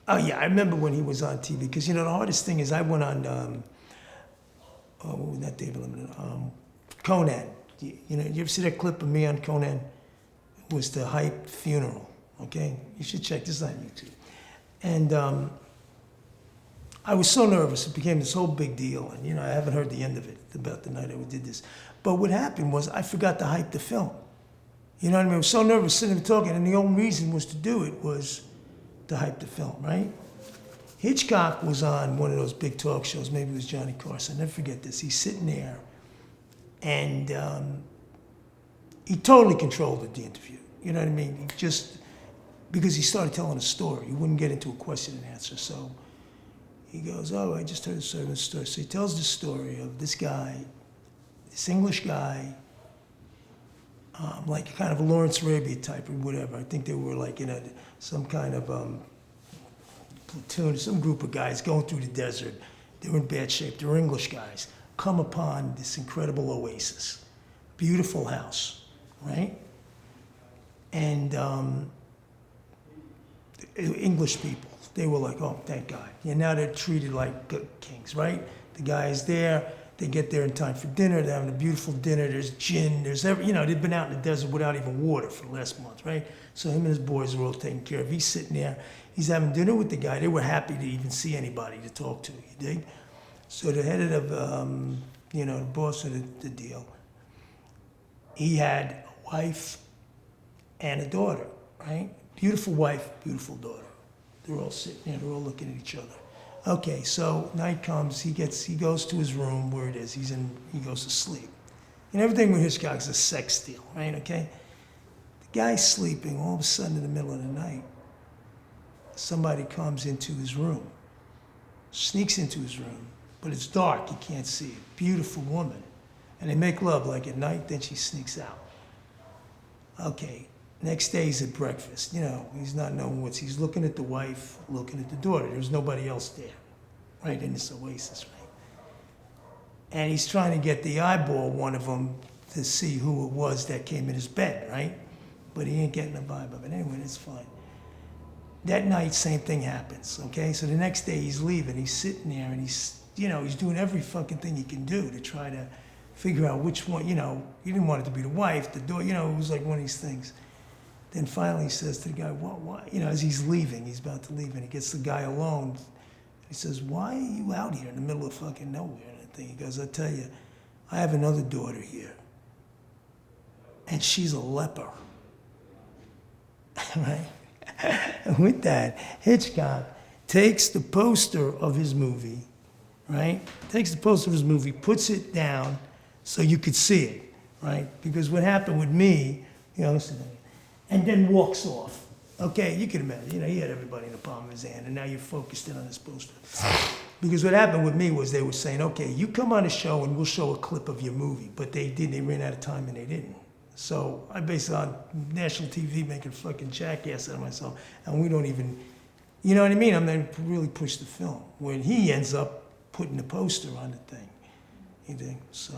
Oh yeah, I remember when he was on TV because the hardest thing is I went on not David Letterman, Conan. You ever see that clip of me on Conan? It was the hype funeral. Okay, you should check this out on YouTube. And I was so nervous; it became this whole big deal. And I haven't heard the end of it about the night I did this. But what happened was I forgot to hype the film. You know what I mean? I was so nervous sitting there talking, and the only reason was to do it was to hype the film, right? Hitchcock was on one of those big talk shows, maybe it was Johnny Carson, I'll never forget this. He's sitting there, and he totally controlled the interview. You know what I mean? He just, because he started telling a story, he wouldn't get into a question and answer. So he goes, oh, I just heard a servant's story. So he tells the story of this guy, this English guy, like kind of a Lawrence Arabia type or whatever. I think they were like in some kind of platoon, some group of guys going through the desert. They were in bad shape. They were English guys. Come upon this incredible oasis, beautiful house, right? And English people, they were like, oh, thank God. And now they're treated like kings, right? The guy is there. They get there in time for dinner. They're having a beautiful dinner. There's gin. There's they've been out in the desert without even water for the last month, right? So him and his boys are all taken care of. He's sitting there. He's having dinner with the guy. They were happy to even see anybody to talk to, you dig? So the head of the boss of the deal, he had a wife and a daughter, right? Beautiful wife, beautiful daughter. They're all sitting there. They're all looking at each other. Okay, so night comes, he goes to his room where it is, he goes to sleep. And everything with Hitchcock is a sex deal, right, okay? The guy's sleeping, all of a sudden in the middle of the night, somebody comes into his room, sneaks into his room, but it's dark, you can't see it. Beautiful woman. And they make love like at night, then she sneaks out. Okay, next day he's at breakfast. He's not knowing he's looking at the wife, looking at the daughter. There's nobody else there, right, in this oasis, right? And he's trying to get the eyeball one of them to see who it was that came in his bed, right? But he ain't getting a vibe of it. Anyway, it's fine. That night, same thing happens, okay? So the next day he's leaving. He's sitting there and he's doing every fucking thing he can do to try to figure out which one, he didn't want it to be the wife, the daughter, it was like one of these things. Then finally he says to the guy, why? As he's leaving, he's about to leave, and he gets the guy alone. He says, why are you out here in the middle of fucking nowhere? And I think he goes, I tell you, I have another daughter here, and she's a leper, right? And with that, Hitchcock takes the poster of his movie, right? Takes the poster of his movie, puts it down so you could see it, right? Because what happened with me, listen to me, and then walks off. Okay, you can imagine, he had everybody in the palm of his hand, and now you're focused in on this poster. Because what happened with me was they were saying, okay, you come on a show and we'll show a clip of your movie, but they ran out of time and they didn't. So I basically on national TV making fucking jackass out of myself, and we don't even, you know what I mean? I'm going to really push the film. When he ends up putting the poster on the thing, you think? So.